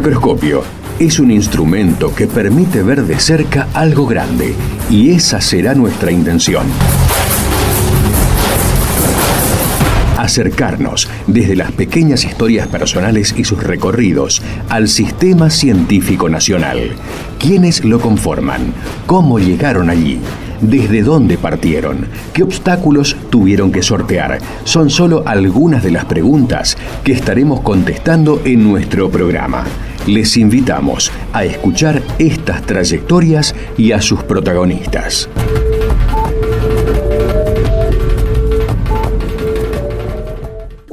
Macroscopio es un instrumento que permite ver de cerca algo grande, y esa será nuestra intención. Acercarnos desde las pequeñas historias personales y sus recorridos al sistema científico nacional. ¿Quiénes lo conforman? ¿Cómo llegaron allí? ¿Desde dónde partieron? ¿Qué obstáculos tuvieron que sortear? Son solo algunas de las preguntas que estaremos contestando en nuestro programa. Les invitamos a escuchar estas trayectorias y a sus protagonistas.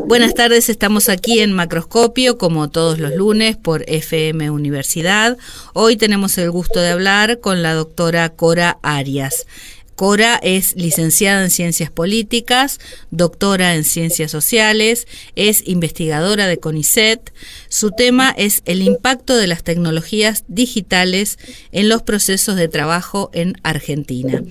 Buenas tardes, estamos aquí en Macroscopio, como todos los lunes, por FM Universidad. Hoy tenemos el gusto de hablar con la doctora Cora Arias. Cora es licenciada en Ciencias Políticas, doctora en Ciencias Sociales, es investigadora de CONICET. Su tema es el impacto de las tecnologías digitales en los procesos de trabajo en Argentina.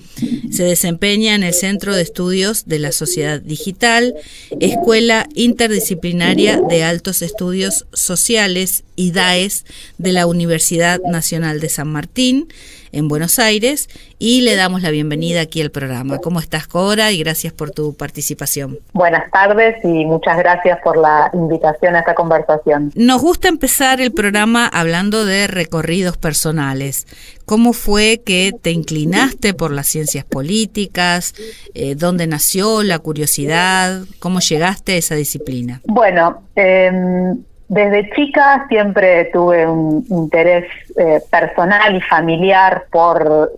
Se desempeña en el Centro de Estudios de la Sociedad Digital, Escuela Interdisciplinaria de Altos Estudios Sociales y DAES de la Universidad Nacional de San Martín, en Buenos Aires, y le damos la bienvenida aquí al programa. ¿Cómo estás, Cora? Y gracias por tu participación. Buenas tardes y muchas gracias por la invitación a esta conversación. Nos gusta empezar el programa hablando de recorridos personales. ¿Cómo fue que te inclinaste por las ciencias políticas? ¿Dónde nació la curiosidad? ¿Cómo llegaste a esa disciplina? Bueno, desde chica siempre tuve un interés personal y familiar por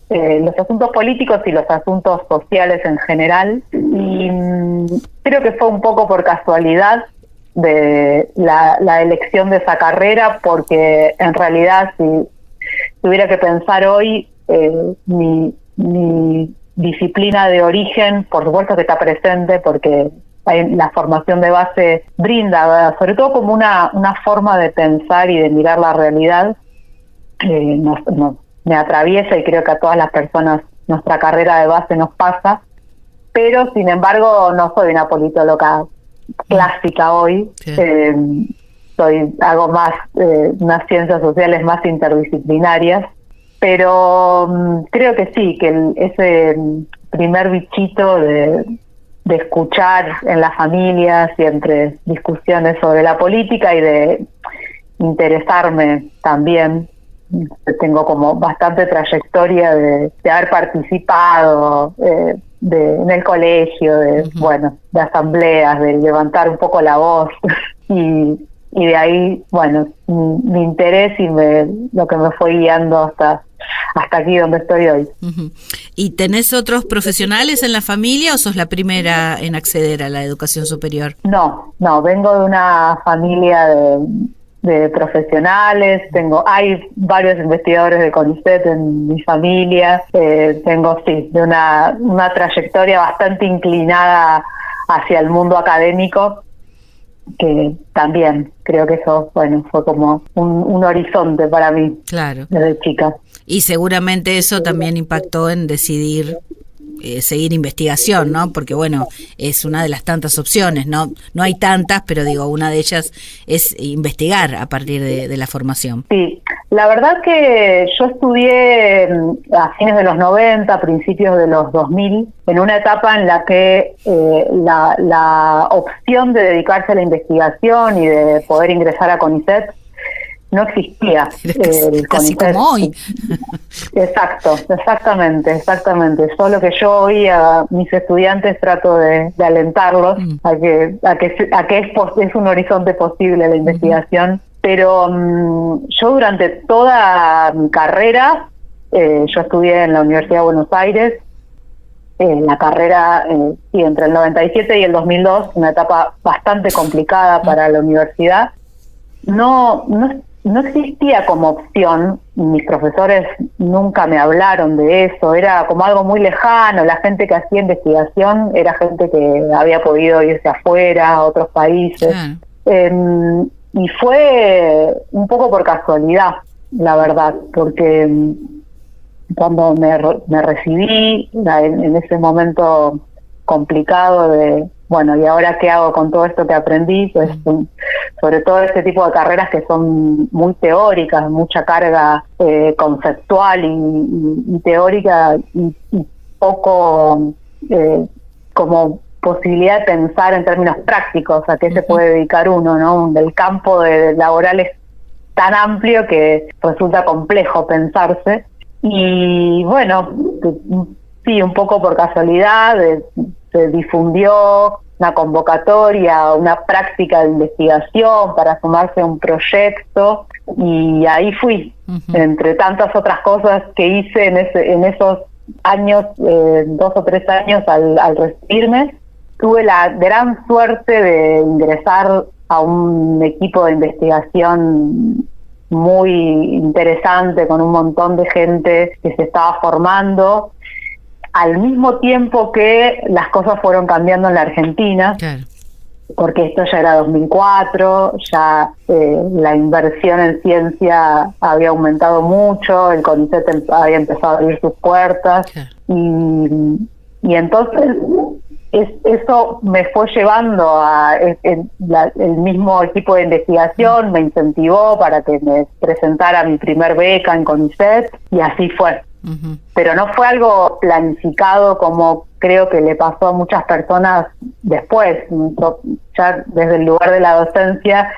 los asuntos políticos y los asuntos sociales en general, y creo que fue un poco por casualidad de la elección de esa carrera, porque en realidad si tuviera que pensar hoy, mi disciplina de origen, por supuesto que está presente porque la formación de base brinda, sobre todo como una forma de pensar y de mirar la realidad, me atraviesa, y creo que a todas las personas nuestra carrera de base nos pasa, pero sin embargo no soy una politóloga clásica hoy. Sí. Hago más unas ciencias sociales más interdisciplinarias, pero creo que sí, que ese primer bichito de escuchar en las familias y entre discusiones sobre la política y de interesarme también. Tengo como bastante trayectoria de haber participado en el colegio, de asambleas, de levantar un poco la voz y de ahí, mi interés y lo que me fue guiando hasta aquí donde estoy hoy. Uh-huh. ¿Y tenés otros profesionales en la familia o sos la primera en acceder a la educación superior? No, vengo de una familia de profesionales. Hay varios investigadores de CONICET en mi familia. Tengo, de una trayectoria bastante inclinada hacia el mundo académico, que también creo que eso, fue como un horizonte para mí. Claro. Desde chica. Y seguramente eso también impactó en decidir seguir investigación, ¿no? Porque es una de las tantas opciones, ¿no? No hay tantas, pero una de ellas es investigar a partir de la formación. Sí, la verdad que yo estudié a fines de los 90, principios de los 2000, en una etapa en la que la opción de dedicarse a la investigación y de poder ingresar a CONICET no existía. Casi como hoy. Exactamente. Solo que yo hoy a mis estudiantes trato de alentarlos a que es un horizonte posible la investigación. Pero yo durante toda mi carrera, yo estudié en la Universidad de Buenos Aires, la carrera entre el 97 y el 2002, una etapa bastante complicada para la universidad. No existía como opción, mis profesores nunca me hablaron de eso, era como algo muy lejano. La gente que hacía investigación era gente que había podido irse afuera, a otros países. Y fue un poco por casualidad, la verdad, porque cuando me recibí, en ese momento complicado de bueno, ¿y ahora qué hago con todo esto que aprendí? Pues sobre todo este tipo de carreras que son muy teóricas, mucha carga conceptual y teórica y poco como posibilidad de pensar en términos prácticos a qué se puede dedicar uno, ¿no? El campo laboral es tan amplio que resulta complejo pensarse. Y bueno, sí, un poco por casualidad se difundió una convocatoria, una práctica de investigación para sumarse a un proyecto y ahí fui. Entre tantas otras cosas que hice en esos años, 2 o 3 años al recibirme, tuve la gran suerte de ingresar a un equipo de investigación muy interesante, con un montón de gente que se estaba formando, al mismo tiempo que las cosas fueron cambiando en la Argentina. Claro. Porque esto ya era 2004, ya la inversión en ciencia había aumentado mucho, el CONICET había empezado a abrir sus puertas. Claro. Y entonces eso me fue llevando a el mismo equipo de investigación, me incentivó para que me presentara mi primer beca en CONICET y así fue. Pero no fue algo planificado como creo que le pasó a muchas personas después. Yo, ya desde el lugar de la docencia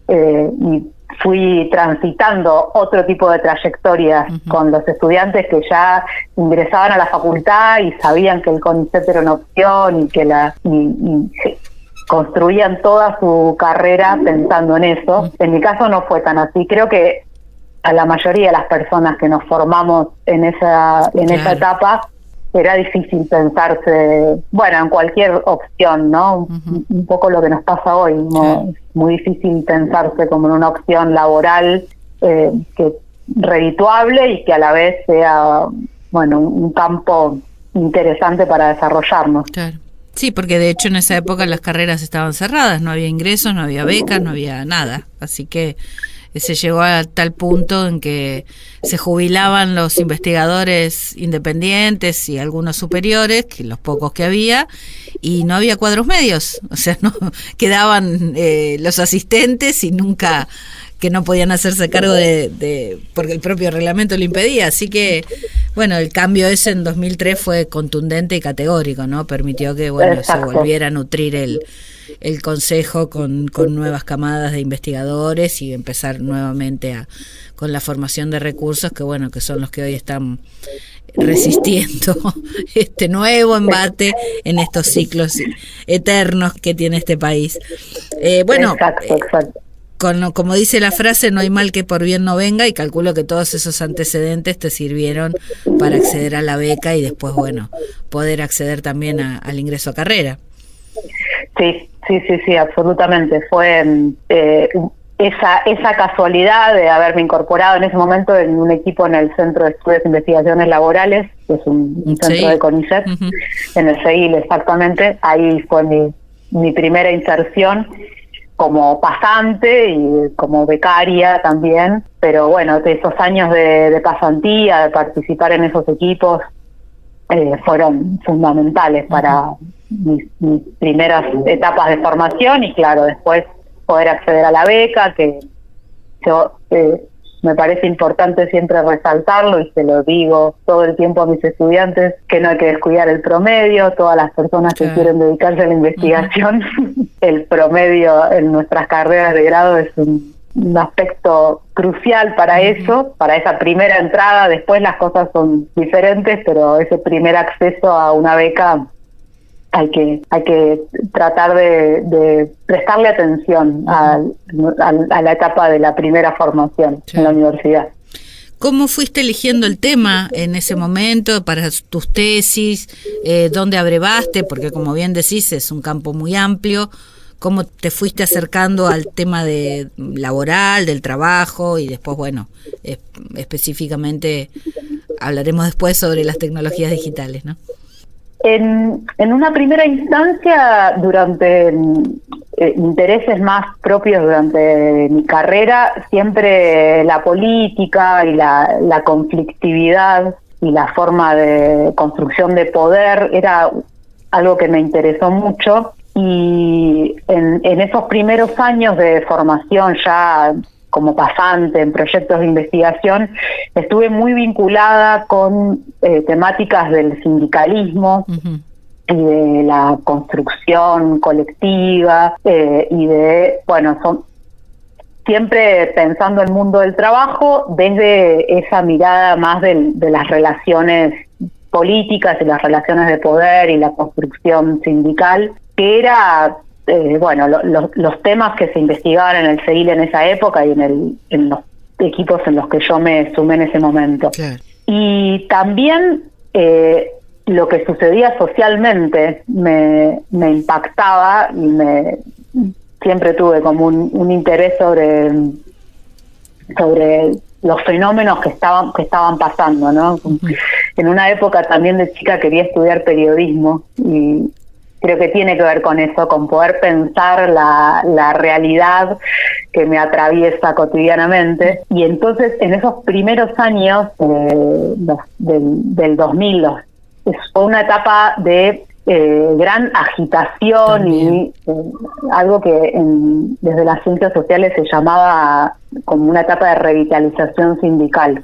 y fui transitando otro tipo de trayectorias con los estudiantes que ya ingresaban a la facultad y sabían que el CONICET era una opción y que construían toda su carrera pensando en eso. En mi caso no fue tan así. Creo que a la mayoría de las personas que nos formamos en esa etapa era difícil pensarse, bueno, en cualquier opción, ¿no? Un poco lo que nos pasa hoy, ¿no? Es muy difícil pensarse como en una opción laboral que redituable y que a la vez sea, bueno, un campo interesante para desarrollarnos. Claro. Sí, porque de hecho en esa época las carreras estaban cerradas, no había ingresos, no había becas, no había nada, así que se llegó a tal punto en que se jubilaban los investigadores independientes y algunos superiores, que los pocos que había, y no había cuadros medios, o sea, no quedaban los asistentes y nunca, que no podían hacerse cargo de porque el propio reglamento lo impedía, así que bueno, el cambio ese en 2003 fue contundente y categórico, ¿no? Permitió que se volviera a nutrir el consejo con nuevas camadas de investigadores y empezar nuevamente con la formación de recursos que son los que hoy están resistiendo este nuevo embate en estos ciclos eternos que tiene este país. Exacto. Como dice la frase, no hay mal que por bien no venga, y calculo que todos esos antecedentes te sirvieron para acceder a la beca y después, poder acceder también al ingreso a carrera. Sí, absolutamente. Fue esa casualidad de haberme incorporado en ese momento en un equipo en el Centro de Estudios e Investigaciones Laborales, que es un centro de CONICET, en el CEIL exactamente. Ahí fue mi primera inserción como pasante y como becaria también, pero bueno, de esos años de pasantía, de participar en esos equipos, fueron fundamentales para mis primeras etapas de formación y claro, después poder acceder a la beca, que yo me parece importante siempre resaltarlo y se lo digo todo el tiempo a mis estudiantes, que no hay que descuidar el promedio. Todas las personas que quieren dedicarse a la investigación, el promedio en nuestras carreras de grado es un aspecto crucial para eso, para esa primera entrada. Después las cosas son diferentes, pero ese primer acceso a una beca hay que tratar de prestarle atención a la etapa de la primera formación en la universidad. ¿Cómo fuiste eligiendo el tema en ese momento para tus tesis? ¿Dónde abrevaste? Porque como bien decís, es un campo muy amplio. ¿Cómo te fuiste acercando al tema laboral, del trabajo? Y después, específicamente hablaremos después sobre las tecnologías digitales, ¿no? En una primera instancia, durante intereses más propios durante mi carrera, siempre la política y la conflictividad y la forma de construcción de poder era algo que me interesó mucho Y en esos primeros años de formación ya como pasante en proyectos de investigación, estuve muy vinculada con temáticas del sindicalismo y de la construcción colectiva y de, siempre pensando el mundo del trabajo desde esa mirada más de las relaciones políticas y las relaciones de poder y la construcción sindical, que era los temas que se investigaban en el CEIL en esa época y en los equipos en los que yo me sumé en ese momento. Claro. Y también lo que sucedía socialmente me impactaba y siempre tuve como un interés sobre los fenómenos que estaban pasando, ¿no? En una época también de chica quería estudiar periodismo y creo que tiene que ver con eso, con poder pensar la realidad que me atraviesa cotidianamente. Y entonces en esos primeros años del 2000 fue una etapa de gran agitación también. Y algo que desde las ciencias sociales se llamaba como una etapa de revitalización sindical,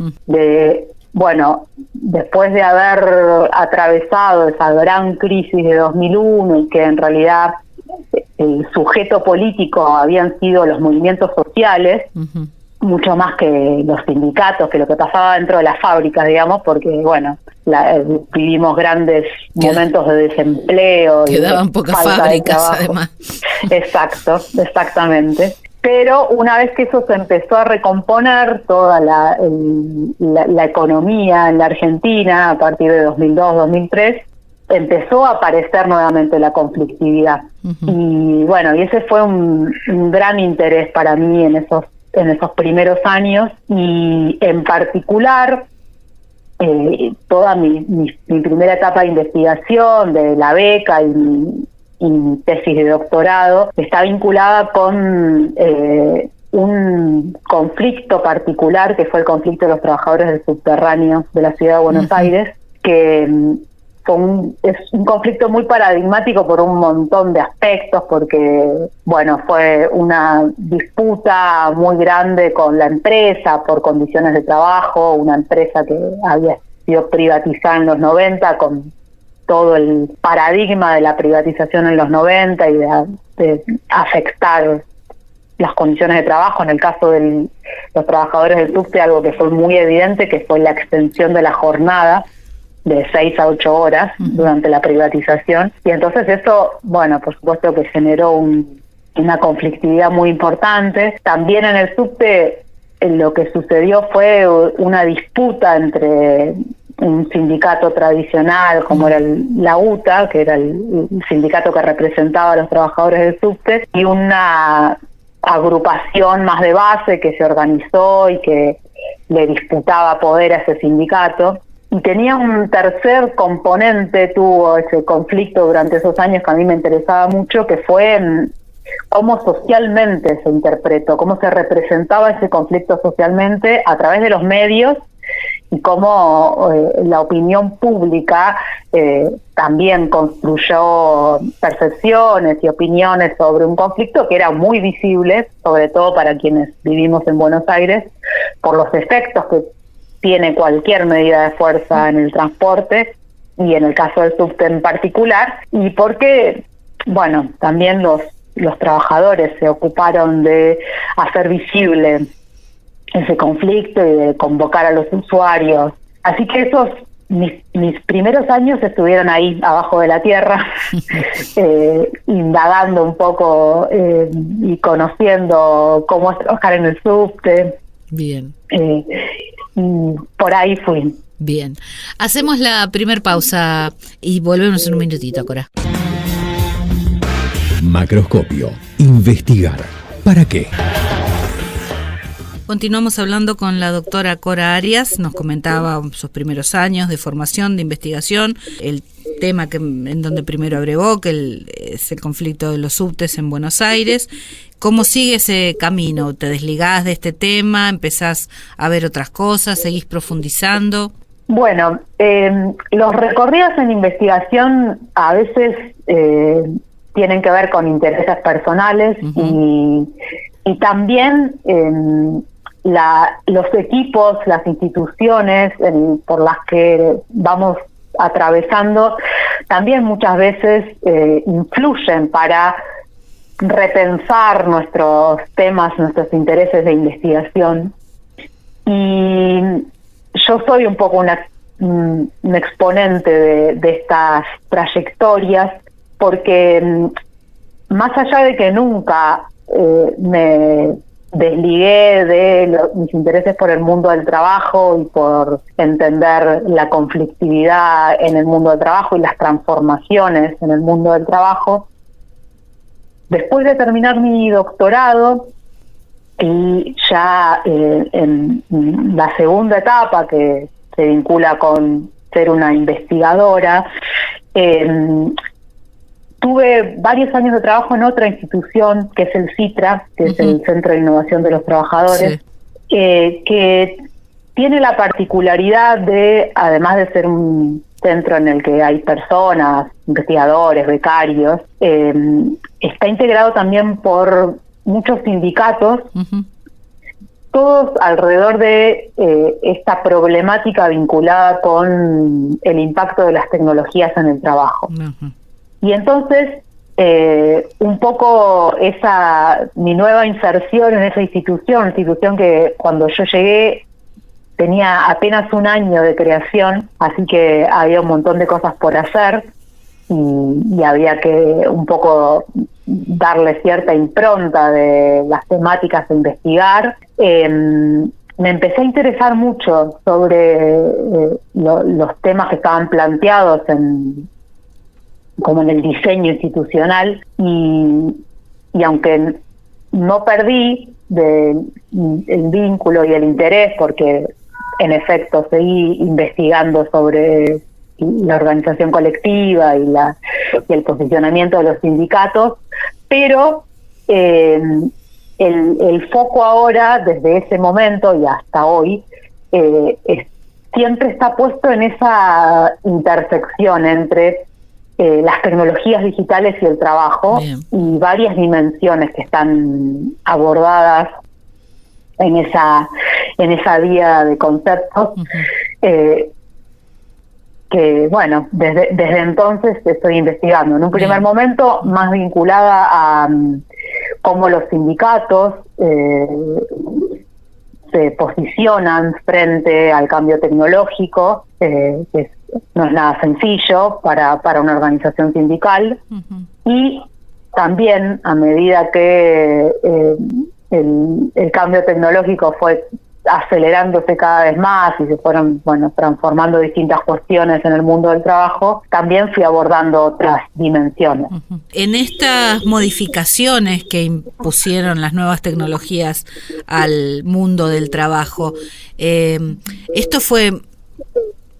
después de haber atravesado esa gran crisis de 2001 y que en realidad el sujeto político habían sido los movimientos sociales, mucho más que los sindicatos, que lo que pasaba dentro de las fábricas, digamos, porque, vivimos grandes momentos de desempleo. Quedaban pocas fábricas, además. Exactamente. Pero una vez que eso se empezó a recomponer, toda la economía en la Argentina, a partir de 2002-2003, empezó a aparecer nuevamente la conflictividad. Y ese fue un gran interés para mí en esos primeros años, y en particular toda mi primera etapa de investigación, de la beca y mi tesis de doctorado, está vinculada con un conflicto particular, que fue el conflicto de los trabajadores del subterráneo de la ciudad de Buenos Aires, que es un conflicto muy paradigmático por un montón de aspectos, porque fue una disputa muy grande con la empresa por condiciones de trabajo, una empresa que había sido privatizada en los 90 con todo el paradigma de la privatización en los 90 y de afectar las condiciones de trabajo. En el caso de los trabajadores del subte, algo que fue muy evidente, que fue la extensión de la jornada de 6 a 8 horas durante la privatización. Y entonces eso, por supuesto que generó una conflictividad muy importante. También en el subte lo que sucedió fue una disputa entre un sindicato tradicional como era la UTA, que era el sindicato que representaba a los trabajadores del subte, y una agrupación más de base que se organizó y que le disputaba poder a ese sindicato. Y tenía un tercer componente, tuvo ese conflicto durante esos años que a mí me interesaba mucho, que fue cómo socialmente se interpretó, cómo se representaba ese conflicto socialmente a través de los medios, y cómo la opinión pública también construyó percepciones y opiniones sobre un conflicto que era muy visible, sobre todo para quienes vivimos en Buenos Aires, por los efectos que tiene cualquier medida de fuerza en el transporte, y en el caso del subte en particular, y porque, también los trabajadores se ocuparon de hacer visible ese conflicto y de convocar a los usuarios. Así que mis primeros años estuvieron ahí, abajo de la tierra, indagando un poco y conociendo cómo es trabajar en el subte. Bien. Y por ahí fui. Bien. Hacemos la primer pausa y volvemos en un minutito, Cora. Macroscopio. Investigar. ¿Para qué? Continuamos hablando con la doctora Cora Arias. Nos comentaba sus primeros años de formación, de investigación, el tema en donde primero agregó, que es el conflicto de los subtes en Buenos Aires. ¿Cómo sigue ese camino? ¿Te desligás de este tema? ¿Empezás a ver otras cosas? ¿Seguís profundizando? Los recorridos en investigación a veces tienen que ver con intereses personales y también los equipos, las instituciones por las que vamos atravesando, también muchas veces influyen para repensar nuestros temas, nuestros intereses de investigación. Y yo soy un poco un exponente de estas trayectorias, porque más allá de que nunca me desligué de mis intereses por el mundo del trabajo y por entender la conflictividad en el mundo del trabajo y las transformaciones en el mundo del trabajo, después de terminar mi doctorado y ya en la segunda etapa, que se vincula con ser una investigadora, tuve varios años de trabajo en otra institución, que es el CITRA, que es el Centro de Innovación de los Trabajadores, que tiene la particularidad de, además de ser un centro en el que hay personas, investigadores, becarios, está integrado también por muchos sindicatos, todos alrededor de esta problemática vinculada con el impacto de las tecnologías en el trabajo. Y entonces, un poco mi nueva inserción en esa institución que cuando yo llegué tenía apenas un año de creación, así que había un montón de cosas por hacer y había que un poco darle cierta impronta de las temáticas a investigar. Me empecé a interesar mucho sobre los temas que estaban planteados como en el diseño institucional y aunque no perdí el vínculo y el interés, porque en efecto seguí investigando sobre la organización colectiva y el posicionamiento de los sindicatos, pero el foco ahora, desde ese momento y hasta hoy, siempre está puesto en esa intersección entre las tecnologías digitales y el trabajo. Bien. Y varias dimensiones que están abordadas en esa vía de conceptos, que bueno, desde entonces estoy investigando. En un primer momento más vinculada a cómo los sindicatos se posicionan frente al cambio tecnológico, que no es nada sencillo para una organización sindical, y también a medida que el cambio tecnológico fue acelerándose cada vez más y se fueron transformando distintas cuestiones en el mundo del trabajo, también fui abordando otras dimensiones. En estas modificaciones que impusieron las nuevas tecnologías al mundo del trabajo, esto fue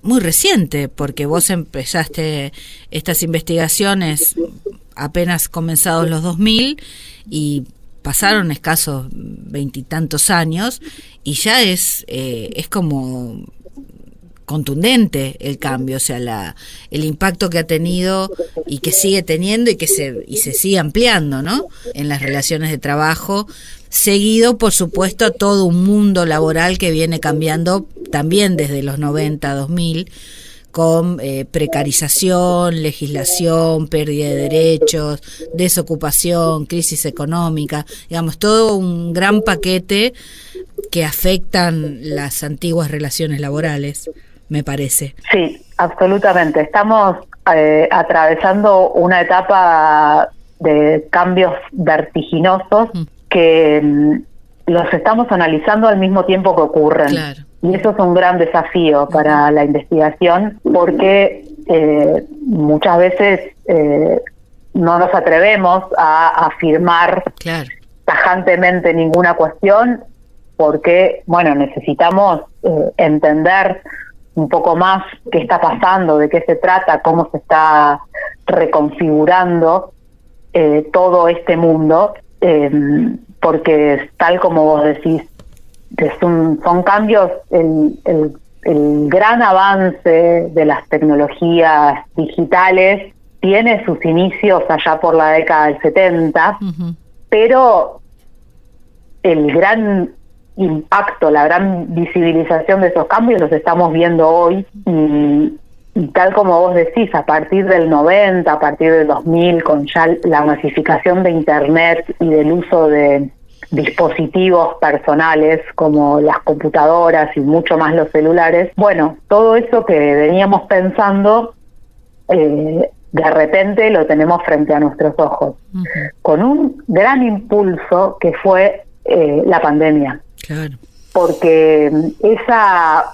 muy reciente, porque vos empezaste estas investigaciones apenas comenzados los 2000 y pasaron escasos 20 y tantos años y ya es como contundente el cambio, o sea, el impacto que ha tenido y que sigue teniendo y se sigue ampliando, ¿no?, en las relaciones de trabajo, seguido, por supuesto, a todo un mundo laboral que viene cambiando también desde los 90 a 2000, con precarización, legislación, pérdida de derechos, desocupación, crisis económica, digamos, todo un gran paquete que afectan las antiguas relaciones laborales, me parece. Sí, absolutamente. Estamos atravesando una etapa de cambios vertiginosos que los estamos analizando al mismo tiempo que ocurren. Claro. Y eso es un gran desafío para la investigación, porque muchas veces no nos atrevemos a afirmar tajantemente ninguna cuestión, porque necesitamos entender un poco más qué está pasando, de qué se trata, cómo se está reconfigurando todo mundo, porque tal como vos decís, son cambios, el gran avance de las tecnologías digitales tiene sus inicios allá por la década del 70, pero el gran impacto, la gran visibilización de esos cambios los estamos viendo hoy, y tal como vos decís, a partir del 90, a partir del 2000, con ya la masificación de Internet y del uso de dispositivos personales como las computadoras y mucho más los celulares, bueno, todo eso que veníamos pensando, de repente lo tenemos frente a nuestros ojos, con un gran impulso que fue la pandemia. Claro. Porque esa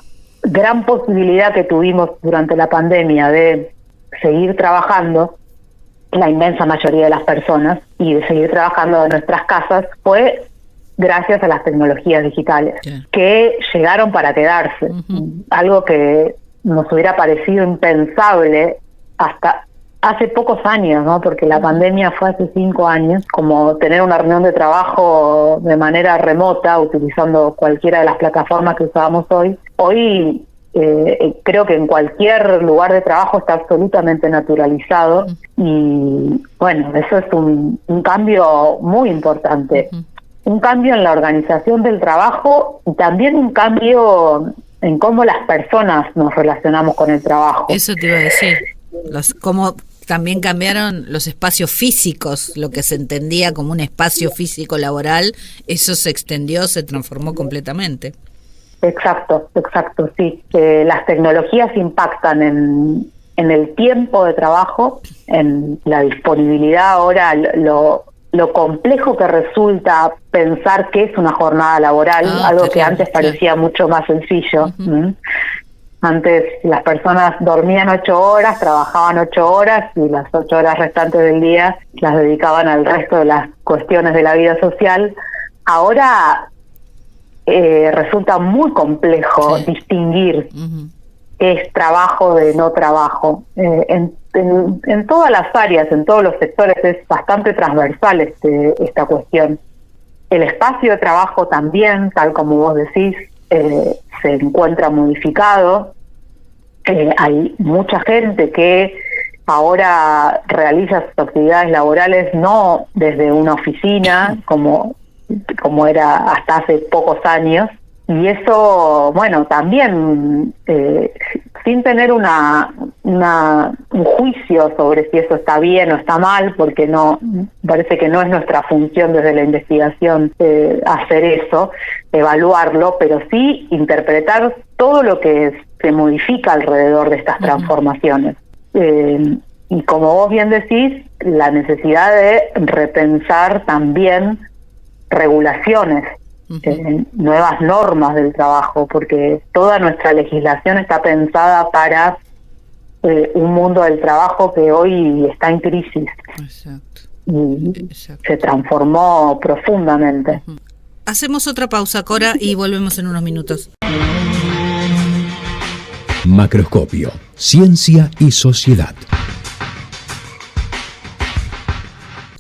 gran posibilidad que tuvimos durante la pandemia de seguir trabajando, la inmensa mayoría de las personas, y de seguir trabajando en nuestras casas, fue gracias a las tecnologías digitales, que llegaron para quedarse. Algo que nos hubiera parecido impensable hasta hace pocos años, ¿no? Porque la pandemia fue hace 5 años, como tener una reunión de trabajo de manera remota, utilizando cualquiera de las plataformas que usábamos hoy. Hoy creo que en cualquier lugar de trabajo está absolutamente naturalizado, y bueno, eso es un cambio muy importante. Un cambio en la organización del trabajo y también un cambio en cómo las personas nos relacionamos con el trabajo. Eso te iba a decir. Cómo también cambiaron los espacios físicos, lo que se entendía como un espacio físico laboral, eso se extendió, se transformó completamente. Exacto, sí. Las tecnologías impactan en el tiempo de trabajo, en la disponibilidad ahora, lo complejo que resulta pensar qué es una jornada laboral, algo que antes parecía mucho más sencillo. Antes las personas dormían 8 horas, trabajaban 8 horas y las 8 horas restantes del día las dedicaban al resto de las cuestiones de la vida social. Ahora resulta muy complejo distinguir qué es trabajo de no trabajo. En todas las áreas, en todos los sectores es bastante transversal esta cuestión. El espacio de trabajo también, tal como vos decís, se encuentra modificado. Hay mucha gente que ahora realiza sus actividades laborales no desde una oficina como era hasta hace pocos años, y eso, bueno, también sin tener un juicio sobre si eso está bien o está mal, porque no parece que no es nuestra función desde la investigación hacer eso, evaluarlo, pero sí interpretar todo lo que se modifica alrededor de estas transformaciones. Y como vos bien decís, la necesidad de repensar también regulaciones, nuevas normas del trabajo, porque toda nuestra legislación está pensada para un mundo del trabajo que hoy está en crisis. Exacto. Y se transformó profundamente. Hacemos otra pausa, Cora, y volvemos en unos minutos. Macroscopio, ciencia y sociedad.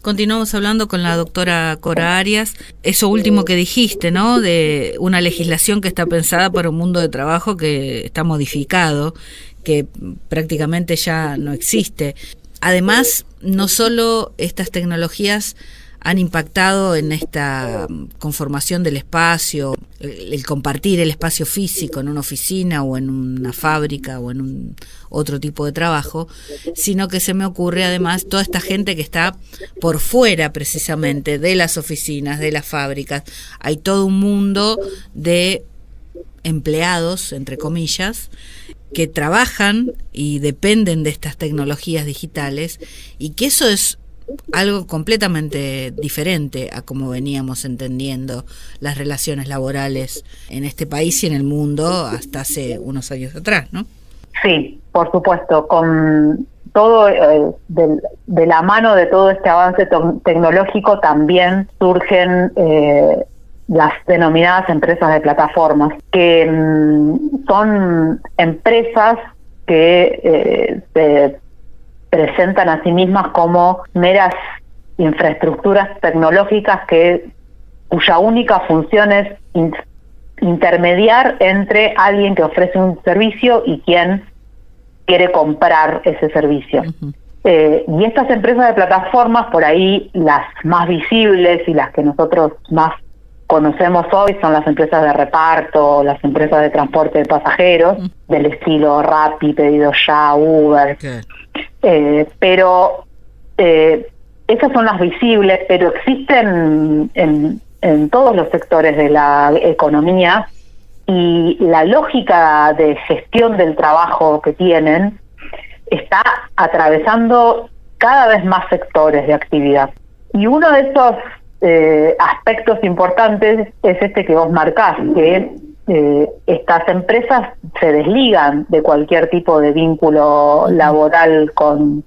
Continuamos hablando con la doctora Cora Arias. Eso último que dijiste, ¿no? De una legislación que está pensada para un mundo de trabajo que está modificado, que prácticamente ya no existe. Además, no solo estas tecnologías han impactado en esta conformación del espacio, el compartir el espacio físico en una oficina o en una fábrica o en un otro tipo de trabajo, sino que se me ocurre además toda esta gente que está por fuera precisamente de las oficinas, de las fábricas. Hay todo un mundo de empleados, entre comillas, que trabajan y dependen de estas tecnologías digitales, y que eso es algo completamente diferente a como veníamos entendiendo las relaciones laborales en este país y en el mundo hasta hace unos años atrás, ¿no? Sí, por supuesto, con todo de la mano de todo este avance tecnológico también surgen las denominadas empresas de plataformas, que son empresas que se presentan a sí mismas como meras infraestructuras tecnológicas cuya única función es intermediar entre alguien que ofrece un servicio y quien quiere comprar ese servicio. Y estas empresas de plataformas, por ahí las más visibles y las que nosotros más conocemos hoy son las empresas de reparto, las empresas de transporte de pasajeros, del estilo Rappi, Pedido Ya, Uber. Okay. Pero esas son las visibles, pero existen en todos los sectores de la economía, y la lógica de gestión del trabajo que tienen está atravesando cada vez más sectores de actividad. Y uno de esos aspectos importantes es este que vos marcás, que estas empresas se desligan de cualquier tipo de vínculo laboral con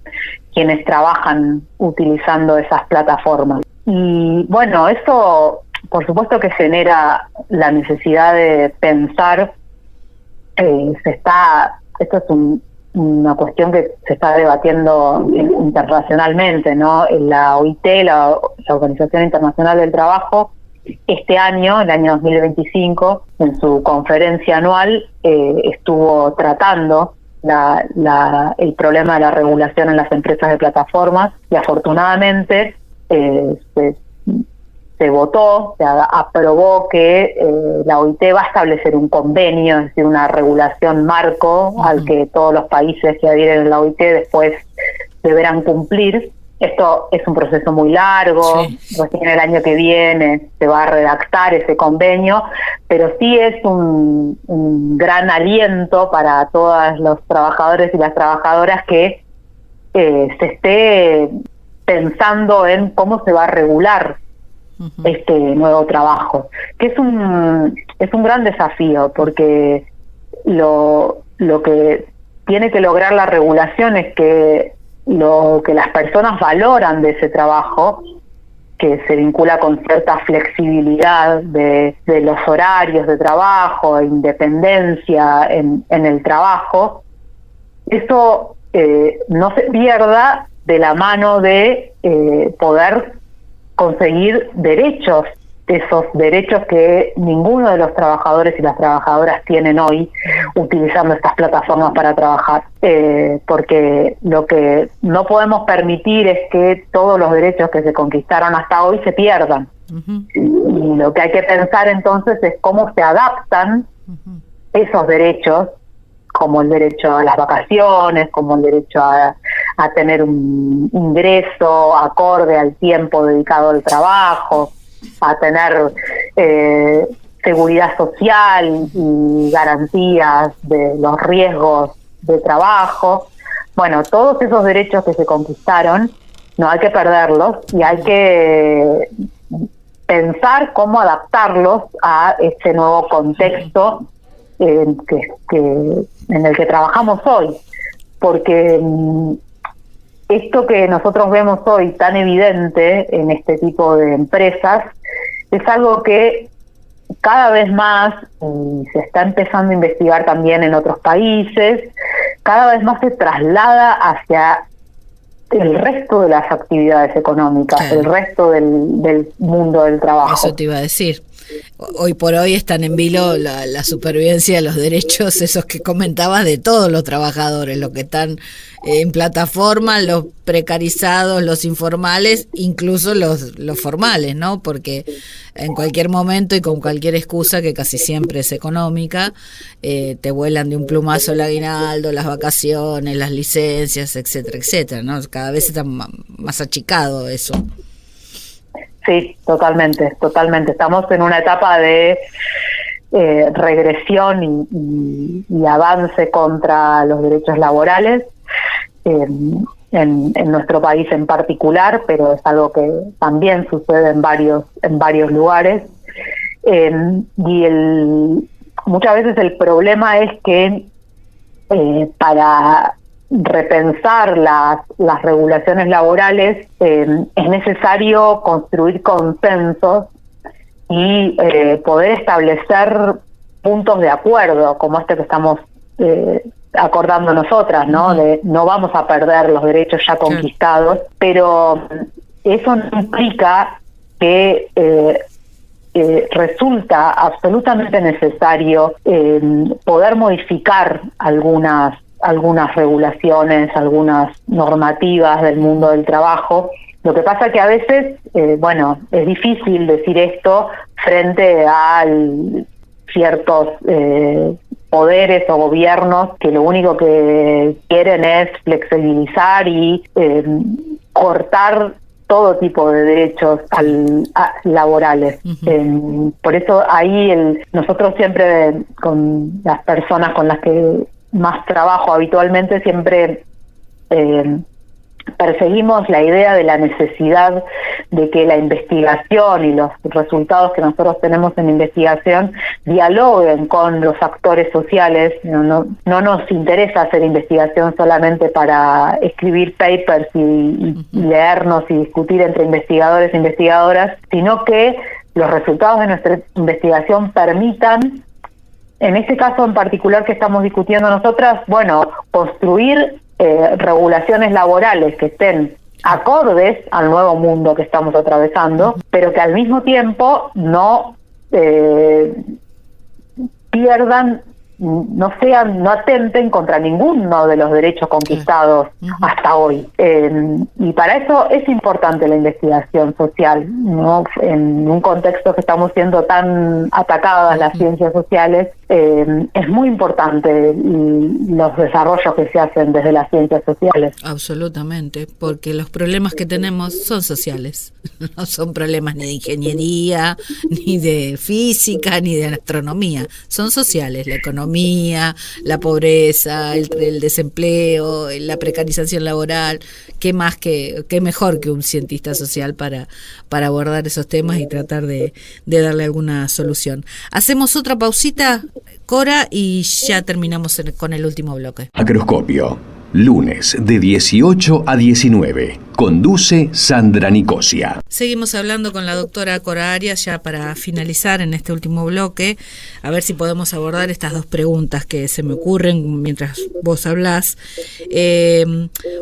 quienes trabajan utilizando esas plataformas. Y bueno, eso por supuesto que genera la necesidad de pensar, esto es una cuestión que se está debatiendo internacionalmente, ¿no? La OIT, la Organización Internacional del Trabajo, este año, el año 2025, en su conferencia anual, estuvo tratando el problema de la regulación en las empresas de plataformas, y afortunadamente se votó, se aprobó que la OIT va a establecer un convenio, es decir, una regulación marco al que todos los países que adhieren a la OIT después deberán cumplir. Esto es un proceso muy largo, recién el año que viene se va a redactar ese convenio, pero sí es un gran aliento para todos los trabajadores y las trabajadoras que se esté pensando en cómo se va a regular este nuevo trabajo, que es un gran desafío, porque lo que tiene que lograr la regulación es que lo que las personas valoran de ese trabajo, que se vincula con cierta flexibilidad de los horarios de trabajo, independencia en el trabajo, eso no se pierda de la mano de poder conseguir derechos, esos derechos que ninguno de los trabajadores y las trabajadoras tienen hoy utilizando estas plataformas para trabajar, porque lo que no podemos permitir es que todos los derechos que se conquistaron hasta hoy se pierdan. Y lo que hay que pensar entonces es cómo se adaptan esos derechos, como el derecho a las vacaciones, como el derecho a tener un ingreso acorde al tiempo dedicado al trabajo, a tener seguridad social y garantías de los riesgos de trabajo. Bueno, todos esos derechos que se conquistaron no hay que perderlos, y hay que pensar cómo adaptarlos a este nuevo contexto en el que trabajamos hoy, porque esto que nosotros vemos hoy tan evidente en este tipo de empresas es algo que cada vez más, y se está empezando a investigar también en otros países, cada vez más se traslada hacia el resto de las actividades económicas, claro, el resto del mundo del trabajo. Eso te iba a decir. Hoy por hoy están en vilo la supervivencia de los derechos, esos que comentabas, de todos los trabajadores, los que están en plataforma, los precarizados, los informales, incluso los formales, ¿no? Porque en cualquier momento y con cualquier excusa, que casi siempre es económica, te vuelan de un plumazo el aguinaldo, las vacaciones, las licencias, etcétera, etcétera, ¿no? Cada vez está más achicado eso. Sí, totalmente. Estamos en una etapa de regresión y avance contra los derechos laborales en nuestro país en particular, pero es algo que también sucede en varios lugares. Muchas veces el problema es que para repensar las regulaciones laborales es necesario construir consensos y poder establecer puntos de acuerdo, como este que estamos acordando nosotras, ¿no? De no vamos a perder los derechos ya conquistados, pero eso no implica que resulta absolutamente necesario poder modificar algunas algunas regulaciones, algunas normativas del mundo del trabajo. Lo que pasa que a veces, es difícil decir esto frente a ciertos poderes o gobiernos que lo único que quieren es flexibilizar y cortar todo tipo de derechos laborales. Uh-huh. Por eso ahí nosotros siempre, con las personas con las que más trabajo habitualmente, siempre perseguimos la idea de la necesidad de que la investigación y los resultados que nosotros tenemos en investigación dialoguen con los actores sociales. No nos interesa hacer investigación solamente para escribir papers y leernos y discutir entre investigadores e investigadoras, sino que los resultados de nuestra investigación permitan, en este caso en particular que estamos discutiendo nosotras, construir regulaciones laborales que estén acordes al nuevo mundo que estamos atravesando, pero que al mismo tiempo no pierdan, no atenten contra ninguno de los derechos conquistados hasta hoy. Y para eso es importante la investigación social, ¿no? En un contexto que estamos siendo tan atacadas las ciencias sociales, es muy importante los desarrollos que se hacen desde las ciencias sociales. Absolutamente, porque los problemas que tenemos son sociales, no son problemas ni de ingeniería, ni de física, ni de astronomía, son sociales: la economía, la pobreza, el desempleo, la precarización laboral. ¿Qué mejor que un cientista social para abordar esos temas y tratar de darle alguna solución? Hacemos otra pausita, Cora, y ya terminamos con el último bloque. Macroscopio, lunes de 18 a 19. Conduce Sandra Nicosia. Seguimos hablando con la doctora Cora Arias ya para finalizar en este último bloque, a ver si podemos abordar estas dos preguntas que se me ocurren mientras vos hablás.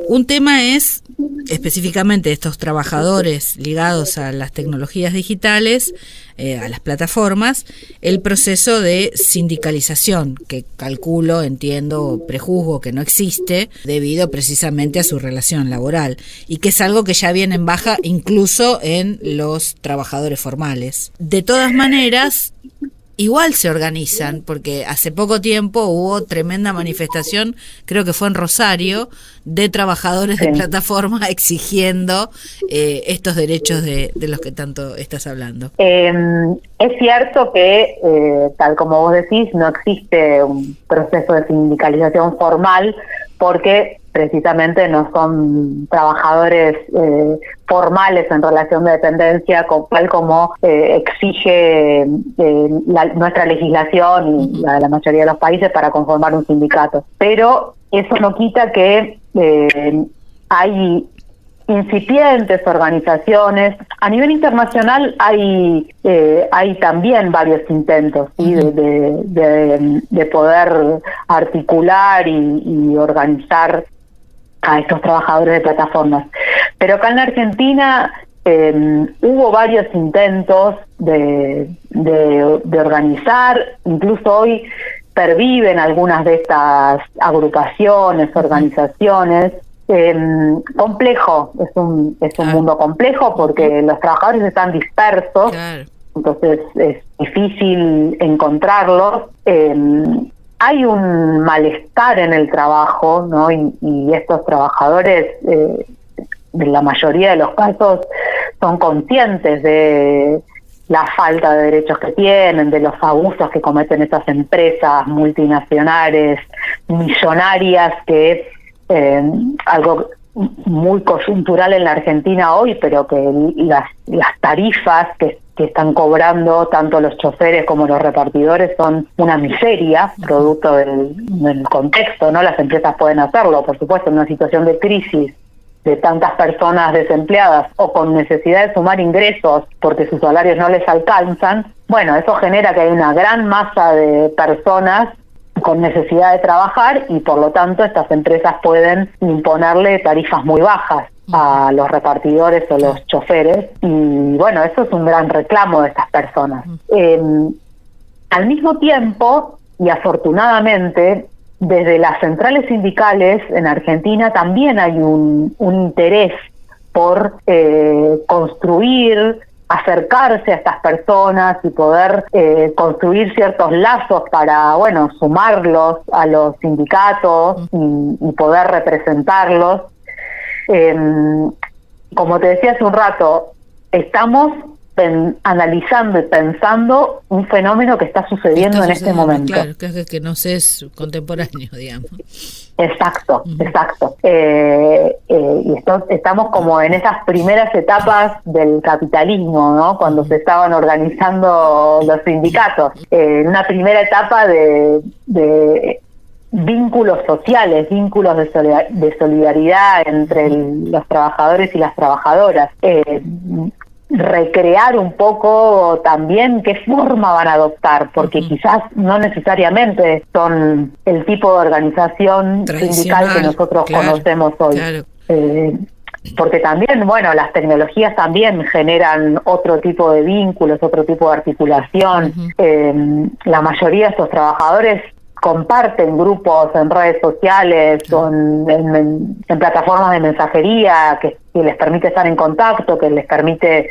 Un tema es específicamente estos trabajadores ligados a las tecnologías digitales, a las plataformas, el proceso de sindicalización, que calculo, entiendo, prejuzgo que no existe debido precisamente a su relación laboral, y que es algo que ya viene en baja incluso en los trabajadores formales. De todas maneras, igual se organizan, porque hace poco tiempo hubo tremenda manifestación, creo que fue en Rosario, de trabajadores de plataforma exigiendo estos derechos de los que tanto estás hablando. Es cierto que, tal como vos decís, no existe un proceso de sindicalización formal, porque precisamente no son trabajadores formales en relación de dependencia, tal como exige nuestra legislación y la mayoría de los países para conformar un sindicato. Pero eso no quita que hay incipientes organizaciones. A nivel internacional hay también varios intentos, ¿sí? de poder articular y organizar a estos trabajadores de plataformas. Pero acá en Argentina hubo varios intentos de organizar, incluso hoy perviven algunas de estas agrupaciones, organizaciones. Complejo, es un mundo complejo porque los trabajadores están dispersos, entonces es difícil encontrarlos. Hay un malestar en el trabajo, ¿no? Y estos trabajadores, en la mayoría de los casos, son conscientes de la falta de derechos que tienen, de los abusos que cometen esas empresas multinacionales, millonarias, que algo muy coyuntural en la Argentina hoy, pero que las tarifas que están cobrando tanto los choferes como los repartidores son una miseria, producto del contexto, ¿no? Las empresas pueden hacerlo, por supuesto, en una situación de crisis, de tantas personas desempleadas o con necesidad de sumar ingresos porque sus salarios no les alcanzan. Bueno, eso genera que hay una gran masa de personas con necesidad de trabajar y por lo tanto estas empresas pueden imponerle tarifas muy bajas a los repartidores o los choferes, y bueno, eso es un gran reclamo de estas personas. Al mismo tiempo, y afortunadamente, desde las centrales sindicales en Argentina también hay un interés por construir, acercarse a estas personas y poder construir ciertos lazos para, bueno, sumarlos a los sindicatos y poder representarlos. Como te decía hace un rato, estamos analizando y pensando un fenómeno que está sucediendo en este momento. Claro, que no sé, es contemporáneo, digamos. Exacto, exacto. Y estamos como en esas primeras etapas del capitalismo, ¿no? Cuando se estaban organizando los sindicatos. Una primera etapa de vínculos sociales, vínculos de solidaridad entre los trabajadores y las trabajadoras. Recrear un poco también qué forma van a adoptar, porque quizás no necesariamente son el tipo de organización sindical que nosotros conocemos hoy. Claro. Porque también, bueno, las tecnologías también generan otro tipo de vínculos, otro tipo de articulación. La mayoría de estos trabajadores comparten grupos en redes sociales o en plataformas de mensajería que les permite estar en contacto, que les permite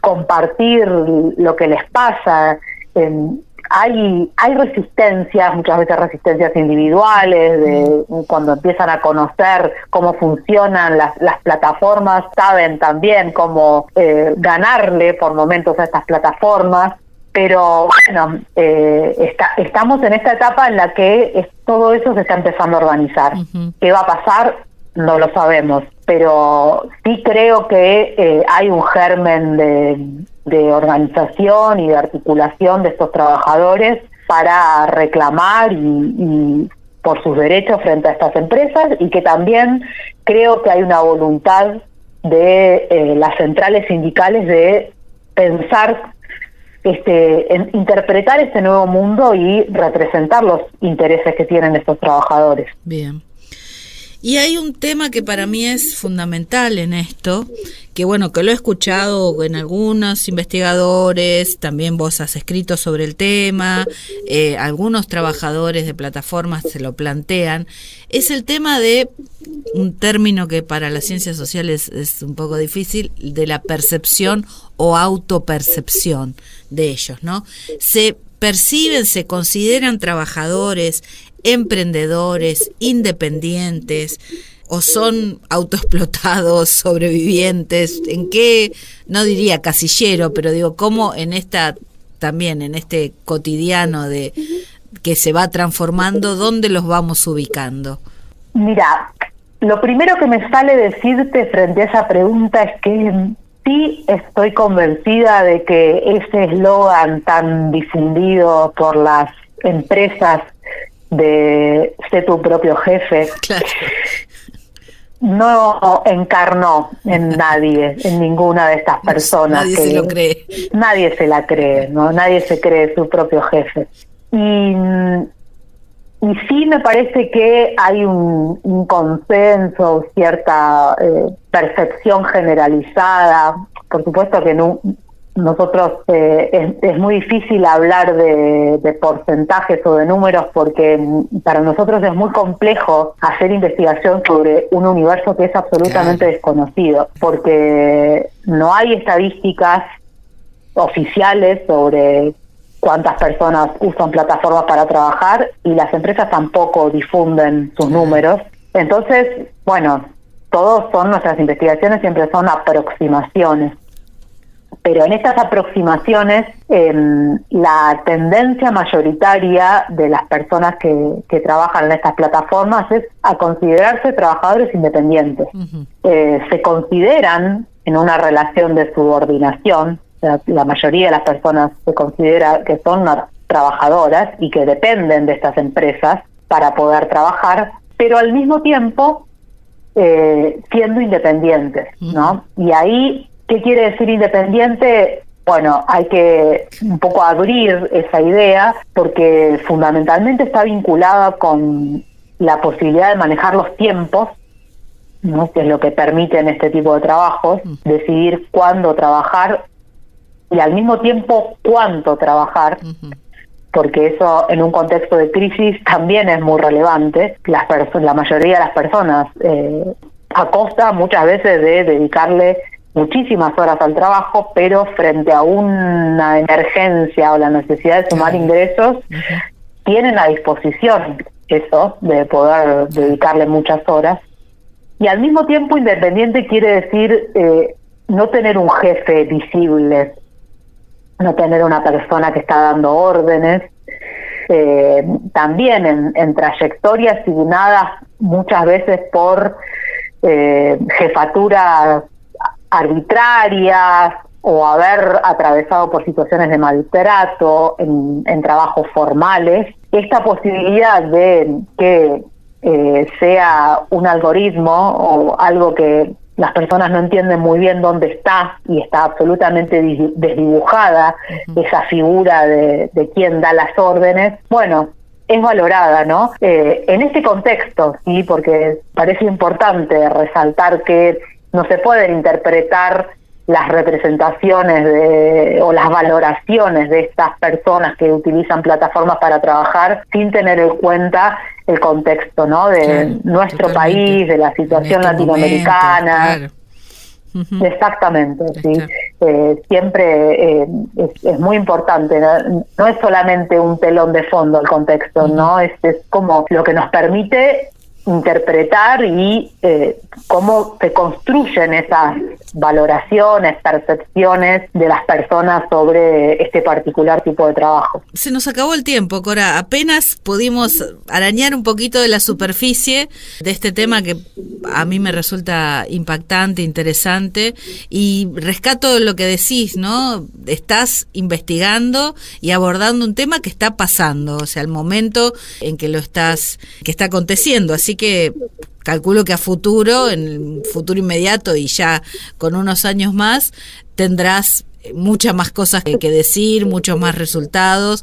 compartir lo que les pasa. Hay resistencias, muchas veces resistencias individuales, cuando empiezan a conocer cómo funcionan las plataformas, saben también cómo ganarle por momentos a estas plataformas. Pero bueno, estamos en esta etapa en la que todo eso se está empezando a organizar. ¿Qué va a pasar? No lo sabemos, pero sí creo que hay un germen de organización y de articulación de estos trabajadores para reclamar y por sus derechos frente a estas empresas, y que también creo que hay una voluntad de las centrales sindicales de pensar, interpretar este nuevo mundo y representar los intereses que tienen estos trabajadores. Bien. Y hay un tema que para mí es fundamental en esto, que bueno, que lo he escuchado en algunos investigadores, también vos has escrito sobre el tema, algunos trabajadores de plataformas se lo plantean, es el tema de un término que para las ciencias sociales es un poco difícil, de la percepción o autopercepción de ellos, ¿no? Se perciben, se consideran trabajadores, emprendedores, independientes, o son autoexplotados, sobrevivientes, en qué, no diría casillero, pero digo, cómo en también en este cotidiano de que se va transformando, ¿dónde los vamos ubicando? Mira, lo primero que me sale decirte frente a esa pregunta es que sí estoy convencida de que ese eslogan tan difundido por las empresas de ser tu propio jefe, claro, no encarnó en nadie, en ninguna de estas personas. Nadie se lo cree. Nadie se la cree, ¿no? Nadie se cree su propio jefe. Y sí me parece que hay un consenso, cierta percepción generalizada. Por supuesto que nosotros es muy difícil hablar de porcentajes o de números, porque para nosotros es muy complejo hacer investigación sobre un universo que es absolutamente desconocido, porque no hay estadísticas oficiales sobre cuántas personas usan plataformas para trabajar, y las empresas tampoco difunden sus números. Entonces, bueno, nuestras investigaciones siempre son aproximaciones. Pero en estas aproximaciones, la tendencia mayoritaria de las personas que trabajan en estas plataformas es a considerarse trabajadores independientes. Se consideran en una relación de subordinación. La mayoría de las personas se considera que son trabajadoras y que dependen de estas empresas para poder trabajar, pero al mismo tiempo siendo independientes, ¿no? Y ahí, ¿qué quiere decir independiente? Bueno, hay que un poco abrir esa idea, porque fundamentalmente está vinculada con la posibilidad de manejar los tiempos, ¿no? Que es lo que permiten este tipo de trabajos, decidir cuándo trabajar y al mismo tiempo cuánto trabajar, porque eso en un contexto de crisis también es muy relevante. La mayoría de las personas, a costa muchas veces de dedicarle muchísimas horas al trabajo, pero frente a una emergencia o la necesidad de sumar ingresos, tienen a disposición eso, de poder dedicarle muchas horas. Y al mismo tiempo, independiente quiere decir no tener un jefe visible, no tener una persona que está dando órdenes, también en trayectorias signadas muchas veces por jefaturas arbitrarias o haber atravesado por situaciones de maltrato en trabajos formales. Esta posibilidad de que sea un algoritmo o algo que las personas no entienden muy bien dónde está y está absolutamente desdibujada esa figura de quién da las órdenes, bueno, es valorada, ¿no? En este contexto, sí, porque parece importante resaltar que no se pueden interpretar las representaciones o las valoraciones de estas personas que utilizan plataformas para trabajar sin tener en cuenta el contexto, ¿no? De nuestro país, de la situación latinoamericana. Claro. Exactamente, sí. Siempre es muy importante, no es solamente un telón de fondo el contexto, ¿no? Es como lo que nos permite interpretar y cómo se construyen esas valoraciones, percepciones de las personas sobre este particular tipo de trabajo. Se nos acabó el tiempo, Cora. Apenas pudimos arañar un poquito de la superficie de este tema que a mí me resulta impactante, interesante, y rescato lo que decís, ¿no? Estás investigando y abordando un tema que está pasando, o sea, el momento en que que está aconteciendo, así que calculo que a futuro, en el futuro inmediato y ya con unos años más, tendrás muchas más cosas que decir, muchos más resultados,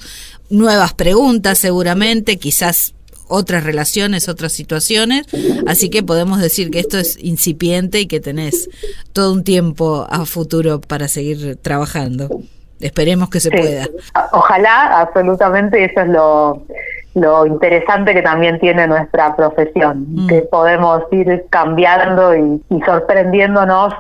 nuevas preguntas seguramente, quizás otras relaciones, otras situaciones, así que podemos decir que esto es incipiente y que tenés todo un tiempo a futuro para seguir trabajando. Esperemos que se pueda. Ojalá, absolutamente, eso es lo interesante que también tiene nuestra profesión, que podemos ir cambiando y sorprendiéndonos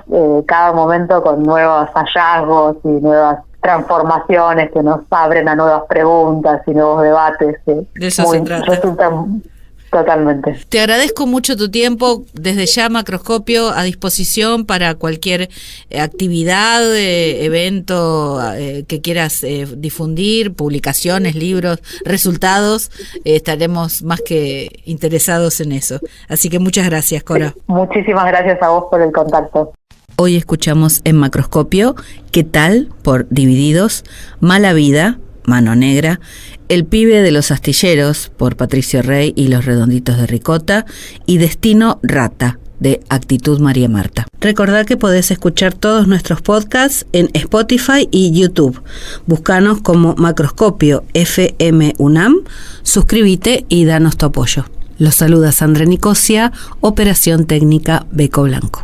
cada momento con nuevos hallazgos y nuevas transformaciones que nos abren a nuevas preguntas y nuevos debates. De eso se trata. Resultan totalmente. Te agradezco mucho tu tiempo, desde ya Macroscopio a disposición para cualquier actividad, evento que quieras difundir, publicaciones, libros, resultados, estaremos más que interesados en eso. Así que muchas gracias, Cora. Muchísimas gracias a vos por el contacto. Hoy escuchamos en Macroscopio ¿Qué tal? Por Divididos, Mala Vida, Mano Negra, El pibe de los astilleros, por Patricio Rey y los redonditos de ricota, y Destino Rata, de Actitud María Marta. Recordá que podés escuchar todos nuestros podcasts en Spotify y YouTube. Búscanos como Macroscopio FM UNAM, suscríbete y danos tu apoyo. Los saluda Sandra Nicosia, Operación Técnica Beco Blanco.